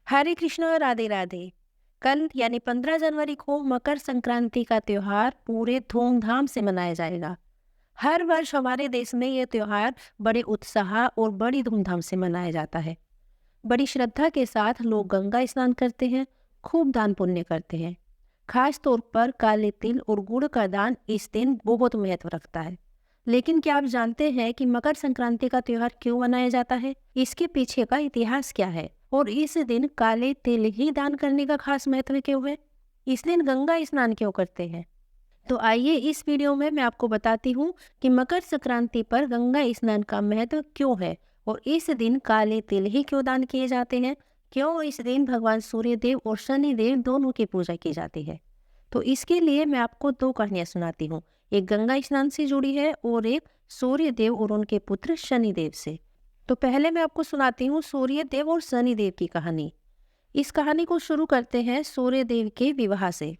हरे कृष्णा, राधे राधे। कल यानी 15 जनवरी को मकर संक्रांति का त्योहार पूरे धूमधाम से मनाया जाएगा। हर वर्ष हमारे देश में ये त्योहार बड़े उत्साह और बड़ी धूमधाम से मनाया जाता है। बड़ी श्रद्धा के साथ लोग गंगा स्नान करते हैं, खूब दान पुण्य करते हैं। खास तौर पर काले तिल और गुड़ का दान इस दिन बहुत महत्व रखता है। लेकिन क्या आप जानते हैं कि मकर संक्रांति का त्योहार क्यों मनाया जाता है? इसके पीछे का इतिहास क्या है और इस दिन काले तिल ही दान करने का खास महत्व क्यों है? इस दिन गंगा स्नान क्यों करते हैं? तो आइए इस वीडियो में मैं आपको बताती हूँ कि मकर संक्रांति पर गंगा स्नान का महत्व क्यों है और इस दिन काले तिल ही क्यों दान किए जाते हैं। क्यों इस दिन भगवान सूर्य देव और शनि देव दोनों की पूजा की जाती है। तो इसके लिए मैं आपको दो कहानियां सुनाती हूँ। एक गंगा स्नान से जुड़ी है और एक सूर्य देव और उनके पुत्र शनि देव से। तो पहले मैं आपको सुनाती हूँ सूर्य देव और शनि देव की कहानी। इस कहानी को शुरू करते हैं सूर्य देव के विवाह से।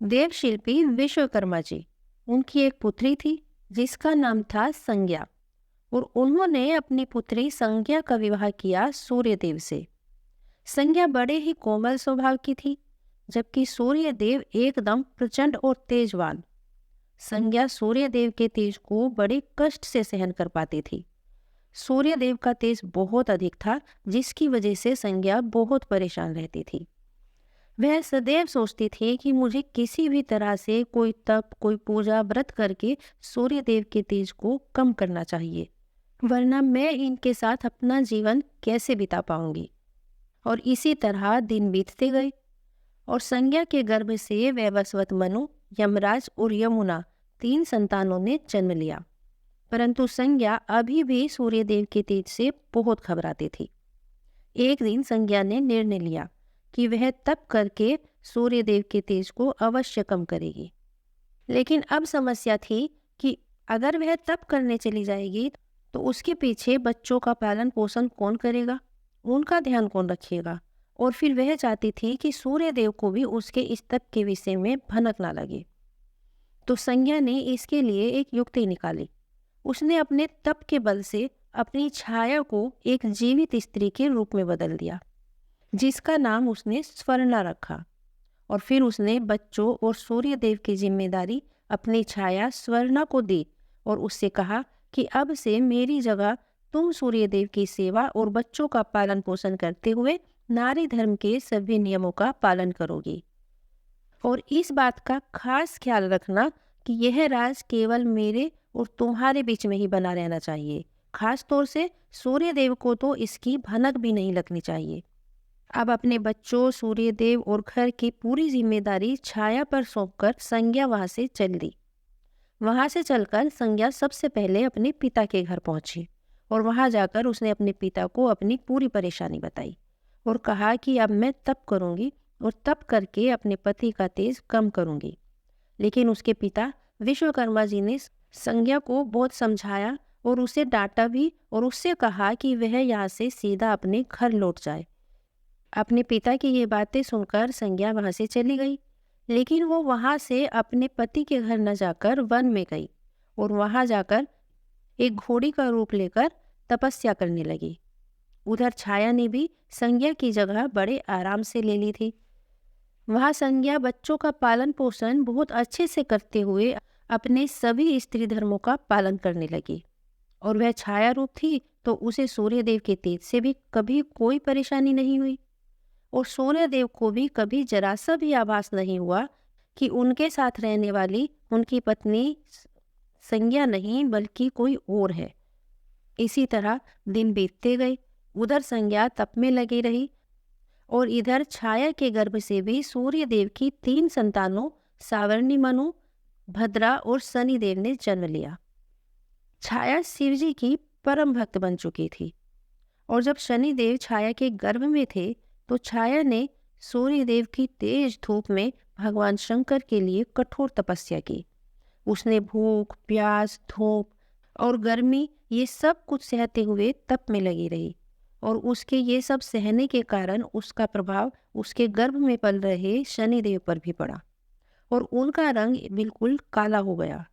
देवशिल्पी विश्वकर्मा जी, उनकी एक पुत्री थी जिसका नाम था संज्ञा, और उन्होंने अपनी पुत्री संज्ञा का विवाह किया सूर्यदेव से। संज्ञा बड़े ही कोमल स्वभाव की थी, जबकि सूर्यदेव एकदम प्रचंड और तेजवान। संज्ञा सूर्यदेव के तेज को बड़े कष्ट से सहन कर पाती थी। सूर्यदेव का तेज बहुत अधिक था, जिसकी वजह से संज्ञा बहुत परेशान रहती थी। वह सदैव सोचती थी कि मुझे किसी भी तरह से कोई तप, कोई पूजा व्रत करके सूर्यदेव के तेज को कम करना चाहिए, वरना मैं इनके साथ अपना जीवन कैसे बिता पाऊंगी। और इसी तरह दिन बीतते गए और संज्ञा के गर्भ से वैवस्वत मनु, यमराज और यमुना तीन संतानों ने जन्म लिया। परंतु संज्ञा अभी भी सूर्यदेव के तेज से बहुत घबराती थी। एक दिन संज्ञा ने निर्णय लिया कि वह तप करके सूर्यदेव के तेज को अवश्य कम करेगी। लेकिन अब समस्या थी कि अगर वह तप करने चली जाएगी तो उसके पीछे बच्चों का पालन पोषण कौन करेगा, उनका ध्यान कौन रखेगा। और फिर वह चाहती थी कि सूर्यदेव को भी उसके इस तप के विषय में भनक ना लगे। तो संज्ञा ने इसके लिए एक युक्ति निकाली। उसने अपने तप के बल से अपनी छाया को एक जीवित स्त्री के रूप में बदल दिया, जिसका नाम उसने स्वर्णा रखा। और फिर उसने बच्चों और सूर्यदेव की जिम्मेदारी अपनी छाया स्वर्णा को दी और उससे कहा कि अब से मेरी जगह तुम सूर्यदेव की सेवा और बच्चों का पालन पोषण करते हुए नारी धर्म के सभी नियमों का पालन करोगी। और इस बात का खास ख्याल रखना कि यह राज केवल मेरे और तुम्हारे बीच में ही बना रहना चाहिए। खास तौर से सूर्यदेव को तो इसकी भनक भी नहीं लगनी चाहिए। अब अपने बच्चों, सूर्यदेव और घर की पूरी जिम्मेदारी छाया पर सौंपकर संज्ञा वहां से चल दी। वहां से चलकर संज्ञा सबसे पहले अपने पिता के घर पहुंची और वहां जाकर उसने अपने पिता को अपनी पूरी परेशानी बताई और कहा कि अब मैं तप करूंगी और तप करके अपने पति का तेज कम करूंगी। लेकिन उसके पिता विश्वकर्मा जी ने संज्ञा को बहुत समझाया और उसे डांटा भी और उससे कहा कि वह यहाँ से सीधा अपने घर लौट जाए। अपने पिता की ये बातें सुनकर संज्ञा वहां से चली गई, लेकिन वो वहां से अपने पति के घर न जाकर वन में गई और वहां जाकर एक घोड़ी का रूप लेकर तपस्या करने लगी। उधर छाया ने भी संज्ञा की जगह बड़े आराम से ले ली थी। वहां संज्ञा बच्चों का पालन पोषण बहुत अच्छे से करते हुए अपने सभी स्त्री धर्मों का पालन करने लगी। और वह छाया रूप थी तो उसे सूर्यदेव के तेज से भी कभी कोई परेशानी नहीं हुई और सूर्यदेव को भी कभी जरा सा भी आभास नहीं हुआ कि उनके साथ रहने वाली उनकी पत्नी संज्ञा नहीं बल्कि कोई और है। इसी तरह दिन बीतते गए। उधर संज्ञा तप में लगी रही और इधर छाया के गर्भ से भी सूर्यदेव की तीन संतानों सावर्णी, मनु, भद्रा और शनिदेव ने जन्म लिया। छाया शिवजी की परम भक्त बन चुकी थी और जब शनिदेव छाया के गर्भ में थे तो छाया ने सूर्यदेव की तेज धूप में भगवान शंकर के लिए कठोर तपस्या की। उसने भूख, प्यास, धूप और गर्मी ये सब कुछ सहते हुए तप में लगी रही और उसके ये सब सहने के कारण उसका प्रभाव उसके गर्भ में पल रहे शनिदेव पर भी पड़ा और उनका रंग बिल्कुल काला हो गया।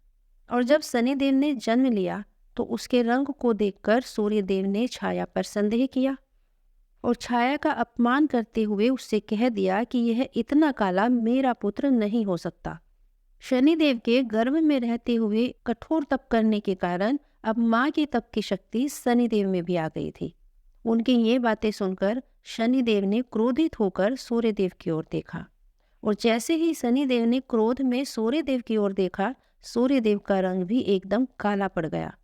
और जब शनिदेव ने जन्म लिया तो उसके रंग को देखकर सूर्यदेव ने छाया पर संदेह किया और छाया का अपमान करते हुए उससे कह दिया कि यह इतना काला मेरा पुत्र नहीं हो सकता। शनिदेव के गर्भ में रहते हुए कठोर तप करने के कारण अब माँ के तप की शक्ति शनिदेव में भी आ गई थी। उनकी ये बातें सुनकर शनिदेव ने क्रोधित होकर सूर्यदेव की ओर देखा, और जैसे ही शनिदेव ने क्रोध में सूर्यदेव की ओर देखा, सूर्यदेव का रंग भी एकदम काला पड़ गया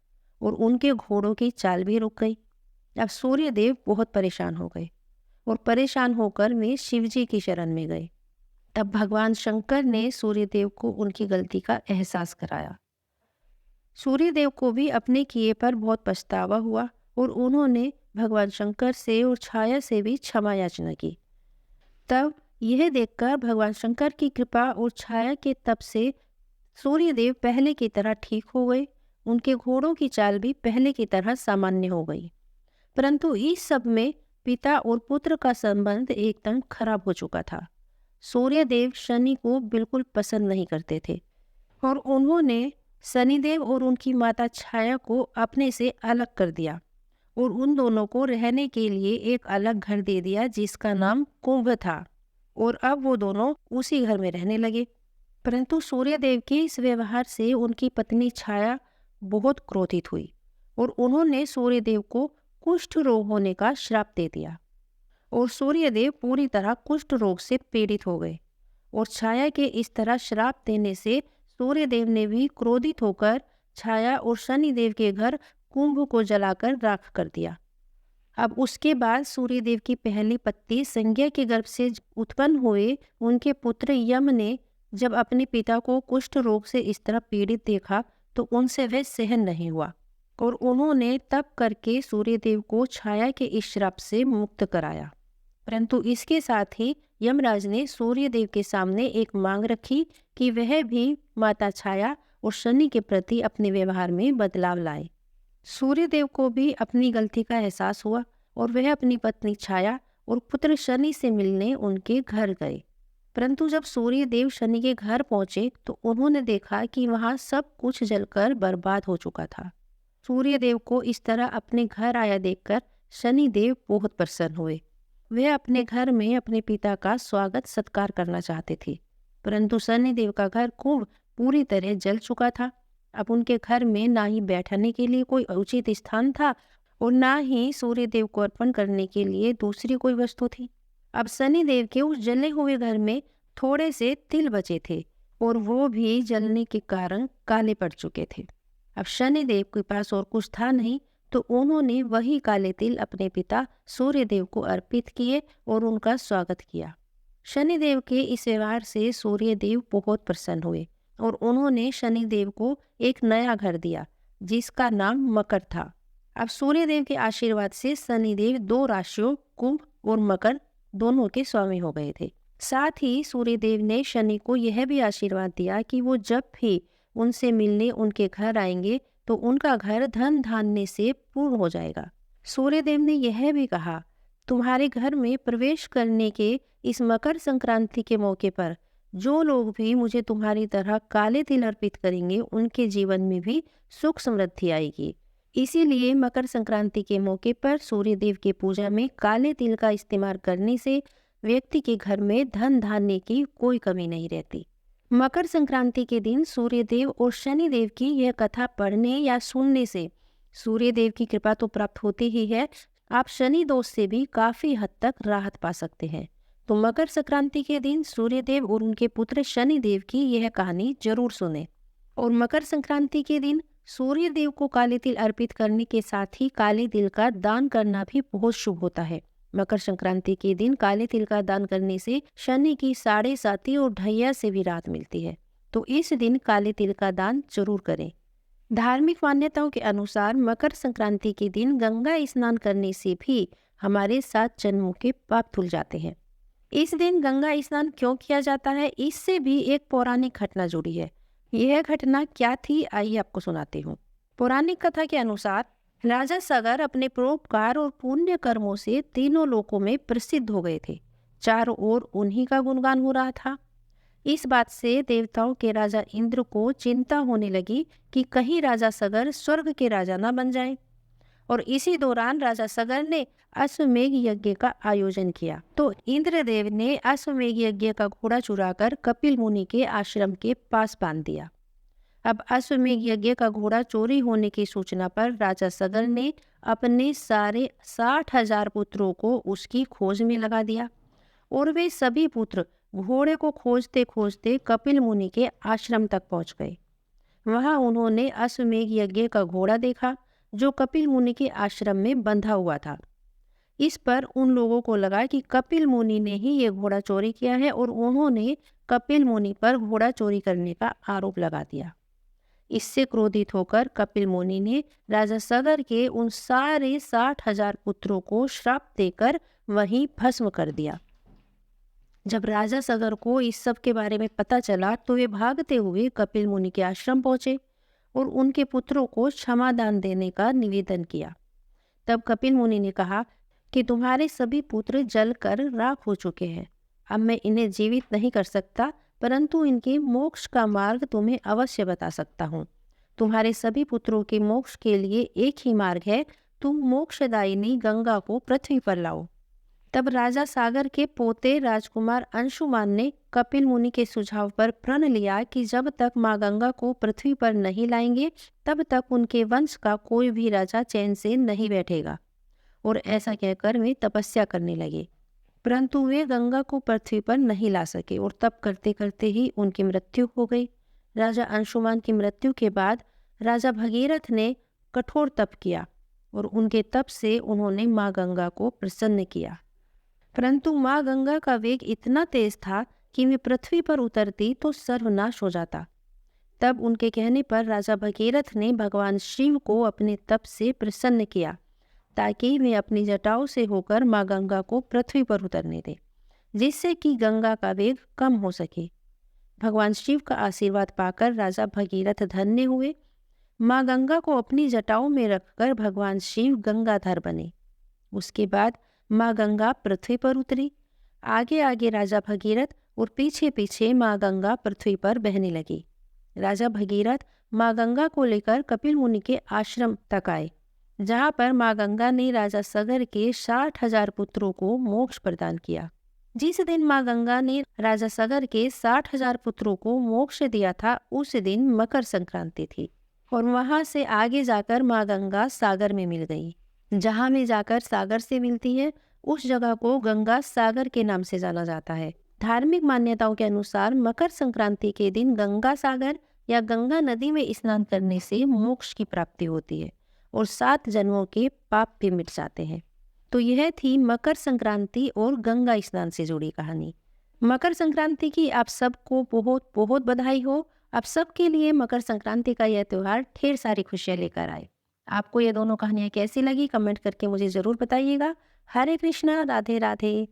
और उनके घोड़ों की चाल भी रुक गई। अब सूर्यदेव बहुत परेशान हो गए और परेशान होकर वे शिवजी की शरण में गए। तब भगवान शंकर ने सूर्यदेव को उनकी गलती का एहसास कराया। सूर्यदेव को भी अपने किए पर बहुत पछतावा हुआ और उन्होंने भगवान शंकर से और छाया से भी क्षमा याचना की। तब यह देखकर भगवान शंकर की कृपा और छाया के तप से सूर्यदेव पहले की तरह ठीक हो गए। उनके घोड़ों की चाल भी पहले की तरह सामान्य हो गई। परंतु इस सब में पिता और पुत्र का संबंध एकदम खराब हो चुका था। सूर्यदेव शनि को बिल्कुल पसंद नहीं करते थे और उन्होंने शनिदेव और उनकी माता छाया को अपने से अलग कर दिया और उन दोनों को रहने के लिए एक अलग घर दे दिया जिसका नाम कुंभ था, और अब वो दोनों उसी घर में रहने लगे। परंतु सूर्यदेव के इस व्यवहार से उनकी पत्नी छाया बहुत क्रोधित हुई और उन्होंने सूर्यदेव को कुष्ठ रोग होने का श्राप दे दिया और सूर्यदेव पूरी तरह कुष्ठ रोग से पीड़ित हो गए। और छाया के इस तरह श्राप देने से सूर्यदेव ने भी क्रोधित होकर छाया और शनिदेव के घर कुंभ को जलाकर राख कर दिया। अब उसके बाद सूर्यदेव की पहली पत्नी संज्ञा के गर्भ से उत्पन्न हुए उनके पुत्र यम ने जब अपने पिता को कुष्ठ रोग से इस तरह पीड़ित देखा तो उनसे वह सहन नहीं हुआ और उन्होंने तप करके सूर्यदेव को छाया के इस श्राप से मुक्त कराया। परंतु इसके साथ ही यमराज ने सूर्यदेव के सामने एक मांग रखी कि वह भी माता छाया और शनि के प्रति अपने व्यवहार में बदलाव लाए। सूर्यदेव को भी अपनी गलती का एहसास हुआ और वह अपनी पत्नी छाया और पुत्र शनि से मिलने उनके घर गए। परंतु जब सूर्यदेव शनि के घर पहुंचे तो उन्होंने देखा कि वहां सब कुछ जलकर बर्बाद हो चुका था। सूर्यदेव को इस तरह अपने घर आया देखकर शनिदेव बहुत प्रसन्न हुए। वे अपने घर में अपने पिता का स्वागत सत्कार करना चाहते थे, परंतु शनिदेव का घर कुंभ पूरी तरह जल चुका था। अब उनके घर में ना ही बैठने के लिए कोई उचित स्थान था और ना ही सूर्यदेव को अर्पण करने के लिए दूसरी कोई वस्तु थी। अब शनिदेव के उस जले हुए घर में थोड़े से तिल बचे थे और वो भी जलने के कारण काले पड़ चुके थे। अब शनिदेव के पास और कुछ था नहीं तो उन्होंने वही काले तिल अपने पिता सूर्यदेव को अर्पित किए और उनका स्वागत किया। शनिदेव के इस व्यवहार से सूर्यदेव बहुत प्रसन्न हुए और उन्होंने शनिदेव को एक नया घर दिया जिसका नाम मकर था। अब सूर्यदेव के आशीर्वाद से शनिदेव 2 राशियों कुंभ और मकर दोनों के स्वामी हो गए थे। साथ ही सूर्यदेव ने शनि को यह भी आशीर्वाद दिया कि वो जब भी उनसे मिलने उनके घर आएंगे तो उनका घर धन धान्य से पूर्ण हो जाएगा। सूर्यदेव ने यह भी कहा, तुम्हारे घर में प्रवेश करने के इस मकर संक्रांति के मौके पर जो लोग भी मुझे तुम्हारी तरह काले तिल अर्पित करेंगे उनके जीवन में भी सुख समृद्धि आएगी। इसीलिए मकर संक्रांति के मौके पर सूर्यदेव की पूजा में काले तिल का इस्तेमाल करने से व्यक्ति के घर में धन धान्य की कोई कमी नहीं रहती। मकर संक्रांति के दिन सूर्यदेव और शनिदेव की यह कथा पढ़ने या सुनने से सूर्यदेव की कृपा तो प्राप्त होती ही है, आप शनि दोष से भी काफी हद तक राहत पा सकते हैं। तो मकर संक्रांति के दिन सूर्यदेव और उनके पुत्र शनिदेव की यह कहानी जरूर सुने। और मकर संक्रांति के दिन सूर्यदेव को काले तिल अर्पित करने के साथ ही काले तिल का दान करना भी बहुत शुभ होता है। मकर संक्रांति के दिन काले तिल का दान करने से शनि की 7.5 और ढैया से भी राहत मिलती है। तो इस दिन काले तिल का दान जरूर करें। धार्मिक मान्यताओं के अनुसार मकर संक्रांति के दिन गंगा स्नान करने से भी हमारे 7 जन्मों के पाप धुल जाते हैं। इस दिन गंगा स्नान क्यों किया जाता है, इससे भी एक पौराणिक घटना जुड़ी है। यह घटना क्या थी, आइए आपको सुनाती हूँ। पौराणिक कथा के अनुसार राजा सगर अपने परोपकार और पुण्य कर्मों से तीनों लोकों में प्रसिद्ध हो गए थे। चारों ओर उन्हीं का गुणगान हो रहा था। इस बात से देवताओं के राजा इंद्र को चिंता होने लगी कि कहीं राजा सगर स्वर्ग के राजा न बन जाए। और इसी दौरान राजा सगर ने अश्वमेघ यज्ञ का आयोजन किया। तो इंद्रदेव ने अश्वमेघ यज्ञ का घोड़ा चुराकर कपिल मुनि के आश्रम के पास बांध दिया। अब अश्वमेघ यज्ञ का घोड़ा चोरी होने की सूचना पर राजा सगर ने अपने सारे 60,000 पुत्रों को उसकी खोज में लगा दिया और वे सभी पुत्र घोड़े को खोजते खोजते कपिल मुनि के आश्रम तक पहुंच गए। वहां उन्होंने अश्वमेघ यज्ञ का घोड़ा देखा जो कपिल मुनि के आश्रम में बंधा हुआ था। इस पर उन लोगों को लगा कि कपिल मुनि ने ही ये घोड़ा चोरी किया है और उन्होंने कपिल मुनि पर घोड़ा चोरी करने का आरोप लगा दिया। इससे क्रोधित होकर कपिल मुनि ने राजा सगर के उन सारे 60,000 पुत्रों को श्राप देकर वहीं भस्म कर दिया। जब राजा सगर को इस सब के बारे में पता चला तो वे भागते हुए कपिल मुनि के आश्रम पहुंचे और उनके पुत्रों को क्षमादान देने का निवेदन किया। तब कपिल मुनि ने कहा कि तुम्हारे सभी पुत्र जलकर राख हो चुके हैं। अब मैं इन्हें जीवित नहीं कर सकता, परंतु इनके मोक्ष का मार्ग तुम्हें अवश्य बता सकता हूँ। तुम्हारे सभी पुत्रों के मोक्ष के लिए एक ही मार्ग है, तुम मोक्षदायिनी गंगा को पृथ्वी पर लाओ। तब राजा सागर के पोते राजकुमार अंशुमान ने कपिल मुनि के सुझाव पर प्रण लिया कि जब तक माँ गंगा को पृथ्वी पर नहीं लाएंगे तब तक उनके वंश का कोई भी राजा चैन से नहीं बैठेगा। और ऐसा कहकर वे तपस्या करने लगे, परंतु वे गंगा को पृथ्वी पर नहीं ला सके और तप करते करते ही उनकी मृत्यु हो गई। राजा अंशुमान की मृत्यु के बाद राजा भगीरथ ने कठोर तप किया और उनके तप से उन्होंने माँ गंगा को प्रसन्न किया, परंतु माँ गंगा का वेग इतना तेज था कि वे पृथ्वी पर उतरती तो सर्वनाश हो जाता। तब उनके कहने पर राजा भगीरथ ने भगवान शिव को अपने तप से प्रसन्न किया ताकि वे अपनी जटाओं से होकर माँ गंगा को पृथ्वी पर उतरने दें, जिससे कि गंगा का वेग कम हो सके। भगवान शिव का आशीर्वाद पाकर राजा भगीरथ धन्य हुए। माँ गंगा को अपनी जटाओं में रखकर भगवान शिव गंगाधर बने। उसके बाद माँ गंगा पृथ्वी पर उतरी। आगे आगे राजा भगीरथ और पीछे पीछे माँ गंगा पृथ्वी पर बहने लगी। राजा भगीरथ माँ गंगा को लेकर कपिल मुनि के आश्रम तक आए, जहाँ पर माँ गंगा ने राजा सगर के 60,000 पुत्रों को मोक्ष प्रदान किया। जिस दिन माँ गंगा ने राजा सगर के 60,000 पुत्रों को मोक्ष दिया था उस दिन मकर संक्रांति थी और वहां से आगे जाकर माँ गंगा सागर में मिल गई। जहाँ में जाकर सागर से मिलती है उस जगह को गंगा सागर के नाम से जाना जाता है। धार्मिक मान्यताओं के अनुसार मकर संक्रांति के दिन गंगा सागर या गंगा नदी में स्नान करने से मोक्ष की प्राप्ति होती है और 7 जन्मों के पाप भी मिट जाते हैं। तो यह थी मकर संक्रांति और गंगा स्नान से जुड़ी कहानी। मकर संक्रांति की आप सबको बहुत बहुत बधाई हो। आप सबके लिए मकर संक्रांति का यह त्योहार ढेर सारी खुशियां लेकर आए। आपको ये दोनों कहानियां कैसी लगी कमेंट करके मुझे जरूर बताइएगा। हरे कृष्णा, राधे राधे।